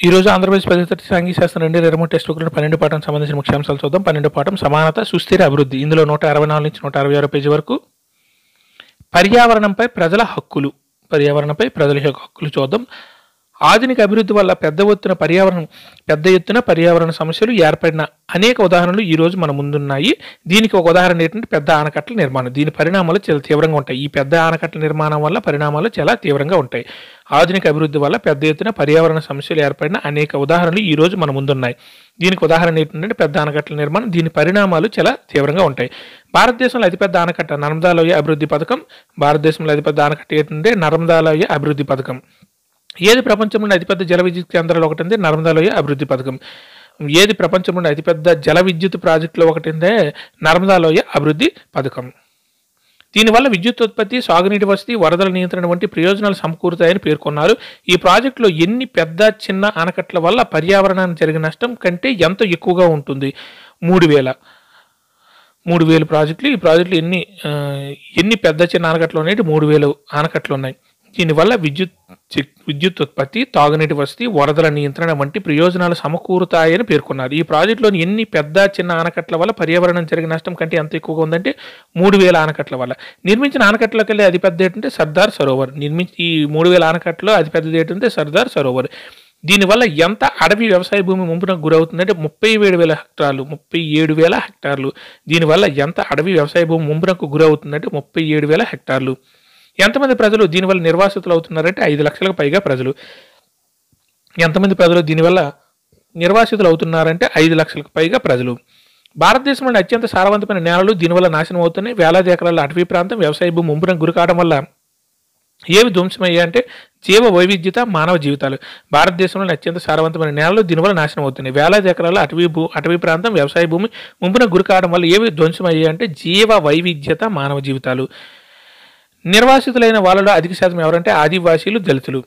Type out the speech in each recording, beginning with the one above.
ఈరోజు ఆంధ్రప్రదేశ్ పద్ధతి సాంఘిక శాస్త్రం 2023 టెక్స్ట్ బుక్లో 12 పాఠం సంబంధించిన ముఖ్యాంశాలు చూద్దాం. 12 పాఠం సమానత సుస్థిర అభివృద్ధి. ఇందులో 164 నుంచి 166 పేజీ వరకు పర్యావరణంపై ప్రజల హక్కులు చూద్దాం. ఆధునిక అభివృద్ధి వల్ల పెద్ద ఎత్తున పర్యావరణ సమస్యలు ఏర్పడిన అనేక ఉదాహరణలు ఈ రోజు మన ముందున్నాయి. దీనికి ఒక ఉదాహరణ ఏంటంటే పెద్ద ఆనకట్టల నిర్మాణం. దీని పరిణామాలు చాలా తీవ్రంగా ఉంటాయి. ఈ పెద్ద ఆనకట్టల నిర్మాణం వల్ల పరిణామాలు చాలా తీవ్రంగా ఉంటాయి. ఆధునిక అభివృద్ధి వల్ల పెద్ద ఎత్తున పర్యావరణ సమస్యలు ఏర్పడిన అనేక ఉదాహరణలు ఈ రోజు మన ముందున్నాయి. దీనికి ఉదాహరణ ఏంటంటే పెద్ద ఆనకట్టల నిర్మాణం. దీని పరిణామాలు చాలా తీవ్రంగా ఉంటాయి. భారతదేశంలో అతిపెద్ద ఆనకట్ట నర్మదా లోయ అభివృద్ధి పథకం. భారతదేశంలో అతిపెద్ద ఆనకట్ట ఏంటంటే నర్మదా లోయ అభివృద్ధి పథకం. ఏది ప్రపంచంలోని అతిపెద్ద జల విద్యుత్ కేంద్రాలు ఒకటి నర్మదా లోయ అభివృద్ధి పథకం. ఏది ప్రపంచంలోని అతిపెద్ద జల విద్యుత్ ప్రాజెక్టులో ఒకటి నర్మదా లోయ అభివృద్ధి పథకం. దీనివల్ల విద్యుత్ ఉత్పత్తి, సాగునీటి వసతి, వరదల నియంత్రణ వంటి ప్రయోజనాలు సమకూరుతాయని పేర్కొన్నారు. ఈ ప్రాజెక్టులో ఎన్ని పెద్ద చిన్న ఆనకట్టల వల్ల పర్యావరణానికి జరిగిన నష్టం కంటే ఎంత ఎక్కువగా ఉంటుంది? 3000 ప్రాజెక్టులు. ఈ ప్రాజెక్టులు ఎన్ని పెద్ద చిన్న ఆనకట్టలు ఉన్నాయి? 3000 ఆనకట్టలు ఉన్నాయి. దీనివల్ల విద్యుత్ ఉత్పత్తి, తాగునీటి వసతి, వరదల నియంత్రణ వంటి ప్రయోజనాలు సమకూరుతాయని పేర్కొన్నారు. ఈ ప్రాజెక్టులోని ఎన్ని పెద్ద చిన్న ఆనకట్టల వల్ల పర్యావరణం జరిగిన నష్టం కంటే ఎంత ఎక్కువగా ఉందంటే 3000 ఆనకట్టల వల్ల. నిర్మించిన ఆనకట్టలకెళ్ళి అతిపెద్ద ఏంటంటే సర్దార్ సరోవర్. ఈ 3000 ఆనకట్టలో అతిపెద్దది ఏంటంటే సర్దార్ సరోవర్. దీనివల్ల ఎంత అడవి వ్యవసాయ భూమి ముంపునకు గురవుతుందంటే 37,000 హెక్టార్లు. దీనివల్ల ఎంత అడవి వ్యవసాయ భూమి ముంపునకు గురవుతుందంటే 37,000 హెక్టార్లు. ఎంతమంది ప్రజలు దీనివల్ల నిర్వాసితులు అవుతున్నారంటే 5 లక్షలకు పైగా ప్రజలు. ఎంతమంది ప్రజలు దీనివల్ల నిర్వాసితులు అవుతున్నారంటే 5 లక్షలకు పైగా ప్రజలు. భారతదేశంలోని అత్యంత సారవంతమైన నేలలు దీనివల్ల నాశనం అవుతున్నాయి. వేలాది ఎకరాల అటవీ ప్రాంతం వ్యవసాయ భూమి ముంపునకు గురి కావడం వల్ల ఏవి ధ్వంసమయ్యాయంటే జీవ వైవిధ్యత, మానవ జీవితాలు. భారతదేశంలోని అత్యంత సారవంతమైన నేలలు దీనివల్ల నాశనం అవుతున్నాయి. వేలాది ఎకరాల అటవీ ప్రాంతం వ్యవసాయ భూమి ముంపునకు గురి కావడం వల్ల ఏవి ధ్వంసమయ్యాయంటే జీవ వైవిధ్యత, మానవ జీవితాలు. నిర్వాసితులైన వాళ్ళలో అధిక శాతం ఎవరంటే ఆదివాసీలు, దళితులు.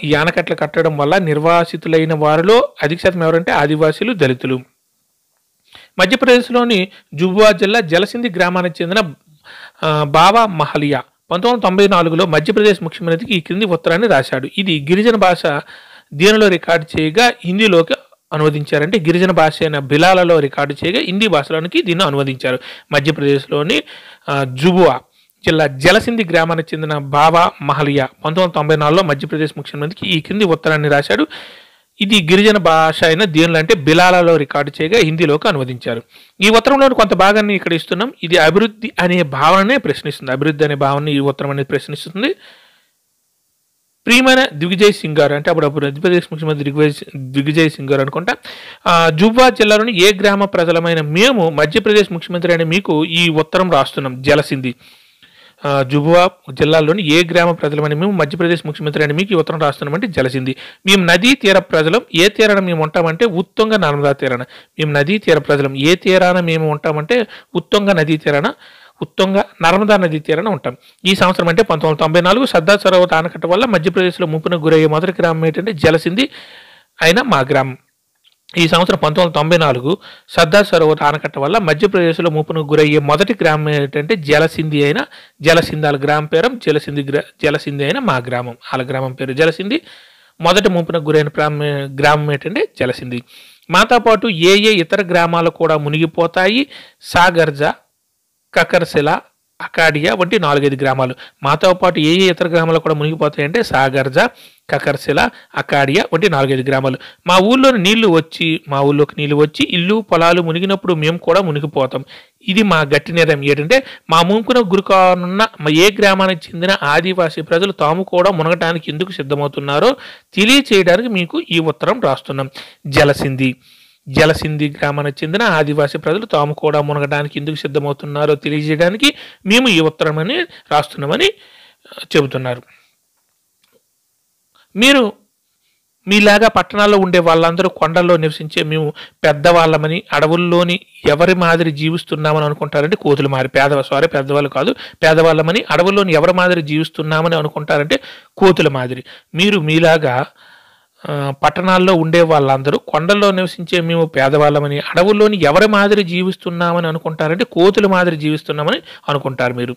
ఈ ఆనకట్టలు కట్టడం వల్ల నిర్వాసితులైన వారిలో అధిక శాతం ఎవరంటే ఆదివాసీలు, దళితులు. మధ్యప్రదేశ్లోని జుబువా జిల్లా జలసింధి గ్రామానికి చెందిన బాబా మహలియా 1994లో మధ్యప్రదేశ్ ముఖ్యమంత్రికి ఈ క్రింది ఉత్తరాన్ని రాశాడు. ఇది గిరిజన భాష దీనిలో రికార్డు చేయగా హిందీలోకి అనువదించారంటే గిరిజన భాష అయిన బిలాలలో రికార్డు చేయగా హిందీ భాషలోనికి దీన్ని అనువదించారు. మధ్యప్రదేశ్లోని జుబువా జిల్లా జలసింధి గ్రామానికి చెందిన బాబా మహలియా 1994లో మధ్యప్రదేశ్ ముఖ్యమంత్రికి ఈ క్రింది ఉత్తరాన్ని రాశాడు. ఇది గిరిజన భాష అయిన దీనిలో అంటే బిలాలలో రికార్డు చేయగా హిందీలోకి అనువదించారు. ఈ ఉత్తరంలోని కొంత భాగాన్ని ఇక్కడ ఇస్తున్నాం. ఇది అభివృద్ధి అనే భావననే ప్రశ్నిస్తుంది. అభివృద్ధి అనే భావన ఈ ఉత్తరం అనేది ప్రశ్నిస్తుంది. ప్రియమైన దిగ్విజయ్ సింగ్ గారు అంటే అప్పుడు మధ్యప్రదేశ్ ముఖ్యమంత్రి దిగ్విజయ్ సింగ్ గారు అనుకుంటా. జుబ్వా జిల్లాలోని ఏ గ్రామ ప్రజలమైన మేము మధ్యప్రదేశ్ ముఖ్యమంత్రి అని మీకు ఈ ఉత్తరం రాస్తున్నాం. జలసింధి జుబువా జిల్లాలోని ఏ గ్రామ ప్రజలమని మేము మధ్యప్రదేశ్ ముఖ్యమంత్రి అని మీకు ఈ ఉత్తరం రాస్తున్నామంటే జలసింధి. మేము నదీ తీర ప్రజలం. ఏ తీరాన మేము ఉంటామంటే ఉత్తుంగ నర్మదా తీరాన. మేము నదీ తీర ప్రజలం. ఏ తీరాన మేము ఉంటామంటే ఉత్తుంగ నదీ తీరాన, ఉత్తుంగ నర్మదా నదీ తీరాన ఉంటాం. ఈ సంవత్సరం అంటే 1994 సర్దార్ సరోవర్ ఆనకట్ట వల్ల మధ్యప్రదేశ్లో ముంపునకు గురయ్యే మొదటి గ్రామం ఏంటంటే జలసింధి అయిన మా గ్రామం. ఈ సంవత్సరం 1994 సర్దార్ సరోవర్ ఆనకట్ట వల్ల మధ్యప్రదేశ్లో ముంపునకు గురయ్యే మొదటి గ్రామం ఏంటంటే జలసింధి అయిన వాళ్ళ గ్రామం పేరు జలసింధి అయిన మా గ్రామం. వాళ్ళ గ్రామం పేరు జలసింధి. మొదటి ముంపునకు గురైన గ్రామం ఏంటంటే జలసింధి. మాతో పాటు ఏ ఇతర గ్రామాలు కూడా మునిగిపోతాయి. సాగర్జా, కకర్శిల, అకాడియా వంటి 4-5 గ్రామాలు. మాతో పాటు ఏ ఇతర గ్రామాలు కూడా మునిగిపోతాయంటే సాగర్జా, కకర్శిల, అకాడియా వంటి 4-5 గ్రామాలు. మా ఊళ్ళోకి నీళ్లు వచ్చి ఇల్లు పొలాలు మునిగినప్పుడు మేము కూడా మునిగిపోతాం. ఇది మా గట్టి నిర్ణయం. ఏంటంటే మా ముంపున గురికానున్న ఏ గ్రామానికి చెందిన ఆదివాసీ ప్రజలు తాము కూడా మునగటానికి ఎందుకు సిద్ధమవుతున్నారో తెలియచేయడానికి మీకు ఈ ఉత్తరం రాస్తున్నాం. జలసింధి గ్రామానికి చెందిన ఆదివాసీ ప్రజలు తాము కూడా మునగడానికి ఎందుకు సిద్ధమవుతున్నారో తెలియజేయడానికి మేము ఈ ఉత్తరం అని రాస్తున్నామని చెబుతున్నారు. మీరు మీలాగా పట్టణాల్లో ఉండే వాళ్ళందరూ కొండల్లో నివసించే మేము పెద్దవాళ్ళమని, అడవుల్లోని ఎవరి మాదిరి జీవిస్తున్నామని అనుకుంటారంటే కోతుల మాదిరి. పెద్దవాళ్ళు కాదు, పేదవాళ్ళమని అడవుల్లోని ఎవరి మాదిరి జీవిస్తున్నామని అనుకుంటారంటే కోతుల మాదిరి. మీరు మీలాగా పట్టణాల్లో ఉండే వాళ్ళందరూ కొండల్లో నివసించే మేము పేదవాళ్ళమని, అడవుల్లోని ఎవరి మాదిరి జీవిస్తున్నామని అనుకుంటారంటే కోతుల మాదిరి జీవిస్తున్నామని అనుకుంటారు మీరు.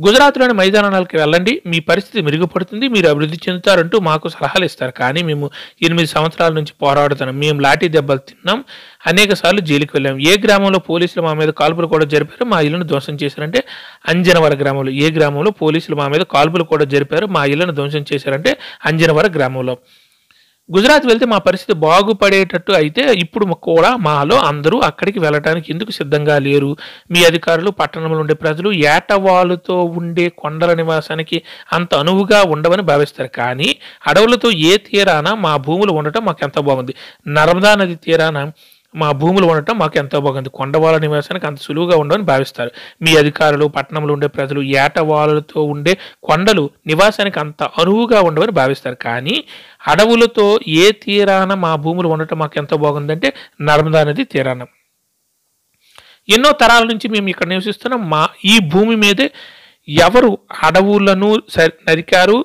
గుజరాత్లోని మైదానాలకు వెళ్ళండి, మీ పరిస్థితి మెరుగుపడుతుంది, మీరు అభివృద్ధి చెందుతారంటూ మాకు సలహాలు ఇస్తారు. కానీ మేము 8 సంవత్సరాల నుంచి పోరాడుతున్నాం, మేము లాఠీ దెబ్బలు తిన్నాం, అనేక సార్లు జైలుకి వెళ్ళాం. ఏ గ్రామంలో పోలీసులు మా మీద కాల్పులు కూడా జరిపారు, మా ఇళ్లను ధ్వంసం చేశారంటే అంజనవర గ్రామంలో. ఏ గ్రామంలో పోలీసులు మా మీద కాల్పులు కూడా జరిపారు, మా ఇళ్లను ధ్వంసం చేశారంటే అంజనవర గ్రామంలో. గుజరాత్ వెళ్తే మా పరిస్థితి బాగుపడేటట్టు అయితే ఇప్పుడు కూడా మాలో అందరూ అక్కడికి వెళ్ళడానికి ఎందుకు సిద్ధంగా లేరు? మీ అధికారులు, పట్టణంలో ఉండే ప్రజలు ఏటవాలుతో ఉండే కొండల నివాసానికి అంత అనువుగా ఉండవని భావిస్తారు. కానీ అడవులతో ఏ తీరాన మా భూములు ఉండటం మాకు ఎంత బాగుంది. నర్మదా నది తీరాన మా భూములు ఉండటం మాకు ఎంతో బాగుంది. కొండవాళ్ళ నివాసానికి అంత సులువుగా ఉండవని భావిస్తారు. మీ అధికారులు, పట్టణంలో ఉండే ప్రజలు ఏటవాళ్ళతో ఉండే కొండలు నివాసానికి అంత అనువుగా ఉండవని భావిస్తారు. కానీ అడవులతో ఏ తీరాన మా భూములు ఉండటం మాకు ఎంతో బాగుందంటే నర్మదా నది తీరాన. ఎన్నో తరాల నుంచి మేము ఇక్కడ నివసిస్తున్నాం. ఈ భూమి మీదే ఎవరు అడవులను నరికారు,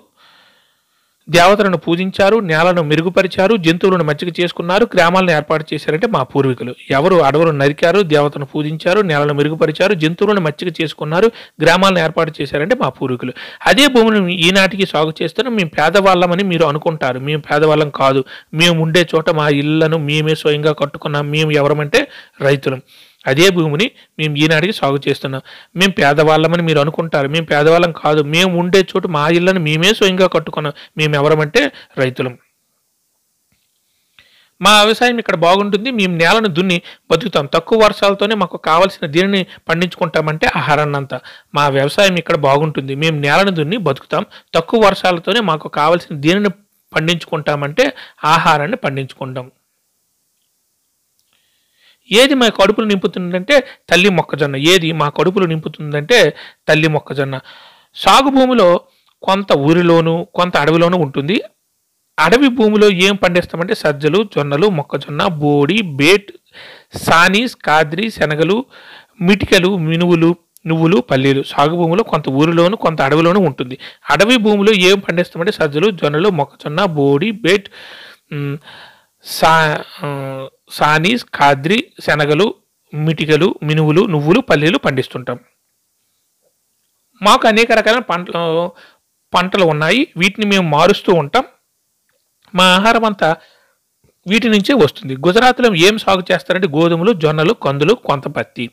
దేవతలను పూజించారు, నేలను మెరుగుపరిచారు, జంతువులను మచ్చిక చేసుకున్నారు, గ్రామాలను ఏర్పాటు చేశారంటే మా పూర్వీకులు. ఎవరు అడవులను నరికారు, దేవతను పూజించారు, నేలను మెరుగుపరిచారు, జంతువులను మచ్చిక చేసుకున్నారు, గ్రామాలను ఏర్పాటు చేశారంటే మా పూర్వీకులు. అదే భూమిని ఈనాటికి సాగు చేస్తున్నాం. మేము పేదవాళ్ళమని మీరు అనుకుంటారు. మేము పేదవాళ్ళం కాదు. మేము ఉండే చోట మా ఇళ్లను మేమే స్వయంగా కట్టుకున్నాం. మేము ఎవరమంటే రైతులం. అదే భూమిని మేము ఈనాటికి సాగు చేస్తున్నాం. మేము పేదవాళ్ళమని మీరు అనుకుంటారు. మేము పేదవాళ్ళం కాదు. మేము ఉండే చోటు మా ఇళ్లను మేమే స్వయంగా కట్టుకున్నాం. మేము ఎవరమంటే రైతులం. మా వ్యవసాయం ఇక్కడ బాగుంటుంది. మేము నేలను దున్ని బతుకుతాం. తక్కువ వర్షాలతోనే మాకు కావాల్సిన దీనిని పండించుకుంటామంటే ఆహారాన్నంతా. మా వ్యవసాయం ఇక్కడ బాగుంటుంది. మేము నేలను దున్ని బతుకుతాం. తక్కువ వర్షాలతోనే మాకు కావాల్సిన దీనిని పండించుకుంటామంటే ఆహారాన్ని పండించుకుంటాం. ఏది మా కడుపులు నింపుతుందంటే తల్లి మొక్కజొన్న. ఏది మా కడుపులు నింపుతుందంటే తల్లి మొక్కజొన్న. సాగు భూమిలో కొంత ఊరిలోను, కొంత అడవిలోనూ ఉంటుంది. అడవి భూమిలో ఏం పండిస్తామంటే సజ్జలు, జొన్నలు, మొక్కజొన్న, బోడి, బేట్, సానీస్, కాద్రి, శనగలు, మిటికలు, మినువులు, నువ్వులు, పల్లీలు. సాగు భూమిలో కొంత ఊరిలోను, కొంత అడవిలోనూ ఉంటుంది. అడవి భూమిలో ఏం పండిస్తామంటే సజ్జలు, జొన్నలు, మొక్కజొన్న, బోడి, బేట్, సానీస్, కాద్రి, శనగలు, మిటికలు, మినువులు, నువ్వులు, పల్లీలు పండిస్తుంటాం. మాకు అనేక రకాల పంటలు ఉన్నాయి. వీటిని మేము మారుస్తూ ఉంటాం. మా ఆహారం అంతా వీటి నుంచే వస్తుంది. గుజరాత్లో ఏం సాగు చేస్తారంటే గోధుమలు, జొన్నలు, కందులు, కొంత పత్తి.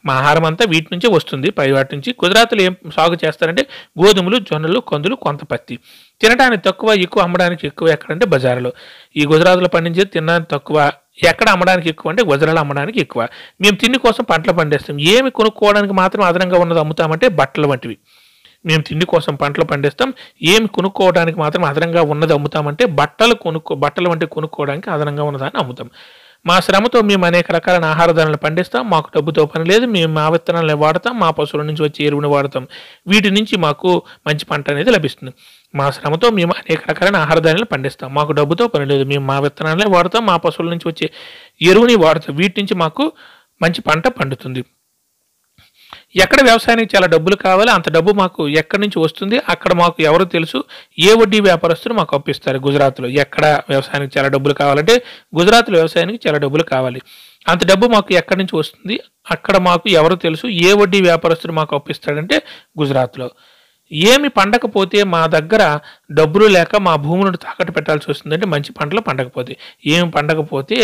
మా ఆహారం అంతా వీటి నుంచే వస్తుంది, పై వాటి నుంచి. గుజరాత్లో ఏం సాగు చేస్తారంటే గోధుమలు, జొన్నలు, కందులు, కొంత పత్తి. తినడానికి తక్కువ, ఎక్కువ అమ్మడానికి ఎక్కువ ఎక్కడంటే బజారులో. ఈ గుజరాత్లో పండించేది తినడానికి తక్కువ, ఎక్కడ అమ్మడానికి ఎక్కువ అంటే గుజరాత్లో అమ్మడానికి ఎక్కువ. మేము తిండి కోసం పంటలు పండిస్తాం. ఏమి కొనుక్కోవడానికి మాత్రం అదనంగా ఉన్నది అమ్ముతామంటే బట్టలు వంటివి. మేము తిండి కోసం పంటలు పండిస్తాం. ఏమి కొనుక్కోవడానికి మాత్రం అదనంగా ఉన్నది అమ్ముతామంటే బట్టలు వంటి కొనుక్కోవడానికి అదనంగా ఉన్నదాన్ని అమ్ముతాం. మా శ్రమతో మేము అనేక రకాల ఆహార ధాన్యాలు పండిస్తాం. మాకు డబ్బుతో పని లేదు. మేము మా విత్తనాలను వాడతాం, మా పశువుల నుంచి వచ్చే ఎరువుని వాడతాం. వీటి నుంచి మాకు మంచి పంట అనేది లభిస్తుంది. మా శ్రమతో మేము అనేక రకాలైన ఆహార ధాన్యాలు పండిస్తాం. మాకు డబ్బుతో పని లేదు. మేము మా విత్తనాలనే వాడతాం, మా పశువుల నుంచి వచ్చే ఎరువుని వాడతాం. వీటి నుంచి మాకు మంచి పంట పండుతుంది. ఎక్కడ వ్యవసాయానికి చాలా డబ్బులు కావాలి, అంత డబ్బు మాకు ఎక్కడి నుంచి వస్తుంది, అక్కడ మాకు ఎవరు తెలుసు, ఏ వడ్డీ వ్యాపారస్తులు మాకు అప్పిస్తారు. గుజరాత్లో ఎక్కడ వ్యవసాయానికి చాలా డబ్బులు కావాలంటే గుజరాత్లో వ్యవసాయానికి చాలా డబ్బులు కావాలి. అంత డబ్బు మాకు ఎక్కడి నుంచి వస్తుంది, అక్కడ మాకు ఎవరు తెలుసు, ఏ వడ్డీ వ్యాపారస్తులు మాకు అప్పిస్తాడంటే గుజరాత్లో. ఏమి పండకపోతే మా దగ్గర డబ్బులు లేక మా భూములను తాకట్టు పెట్టాల్సి వస్తుందంటే మంచి పంటలు పండకపోతే. ఏమి పండకపోతే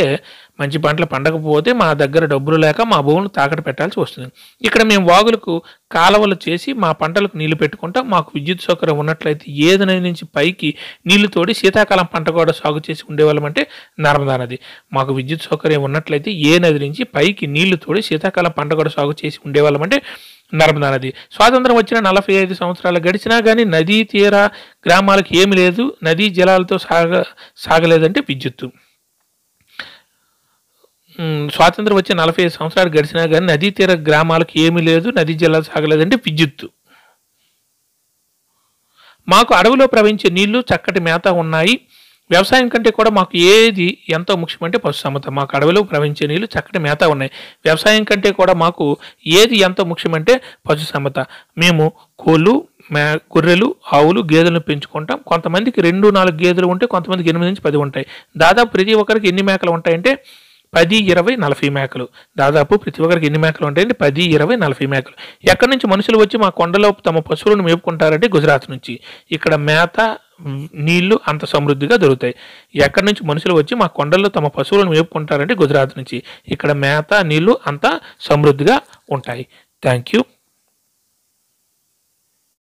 మంచి పంటలు పండకపోతే మా దగ్గర డబ్బులు లేక మా భూములను తాకట్టు పెట్టాల్సి వస్తుంది. ఇక్కడ మేము వాగులకు కాలువలు చేసి మా పంటలకు నీళ్లు పెట్టుకుంటాం. మాకు విద్యుత్ సౌకర్యం ఉన్నట్లయితే ఏది నది నుంచి పైకి నీళ్లు తోడి శీతాకాలం పంట కూడా సాగు చేసి ఉండేవాళ్ళం అంటే నర్మదా నది. మాకు విద్యుత్ సౌకర్యం ఉన్నట్లయితే ఏ నది నుంచి పైకి నీళ్లు తోడి శీతాకాలం పంట కూడా సాగు చేసి ఉండేవాళ్ళం అంటే నర్మదా నది. స్వాతంత్రం వచ్చిన 45 సంవత్సరాలు గడిచినా కానీ నదీ తీర గ్రామాలకు ఏమి లేదు, నదీ జలాలతో సాగలేదంటే విద్యుత్తు. స్వాతంత్రం వచ్చి 45 సంవత్సరాలు గడిచినా కానీ నదీ తీర గ్రామాలకు ఏమీ లేదు, నదీ జలాలు సాగలేదంటే విద్యుత్తు. మాకు అడవిలో ప్రవహించే నీళ్లు, చక్కటి మేత ఉన్నాయి. వ్యవసాయం కంటే కూడా మాకు ఏది ఎంతో ముఖ్యమంటే పశుసంపద. మాకు అడవిలో ప్రవహించే నీళ్లు, చక్కటి మేత ఉన్నాయి. వ్యవసాయం కంటే కూడా మాకు ఏది ఎంతో ముఖ్యమంటే పశుసంపద. మేము కోళ్ళు, గొర్రెలు, ఆవులు, గేదెలను పెంచుకుంటాం. కొంతమందికి 2-4 గేదెలు ఉంటే కొంతమందికి 8 నుంచి 10 ఉంటాయి. దాదాపు ప్రతి ఒక్కరికి ఎన్ని మేకలు ఉంటాయంటే 10, 20, 40 మేకలు. దాదాపు ప్రతి ఒక్కరికి ఎన్ని మేకలు ఉంటాయండి? 10, 20, 40 మేకలు. ఎక్కడి నుంచి మనుషులు వచ్చి మా కొండలో తమ పశువులను మేపుకుంటారంటే గుజరాత్ నుంచి. ఇక్కడ మేత, నీళ్లు అంత సమృద్ధిగా దొరుకుతాయి. ఎక్కడి నుంచి మనుషులు వచ్చి మా కొండల్లో తమ పశువులను మేపుకుంటారంటే గుజరాత్ నుంచి. ఇక్కడ మేత, నీళ్లు అంత సమృద్ధిగా ఉంటాయి. Thank you.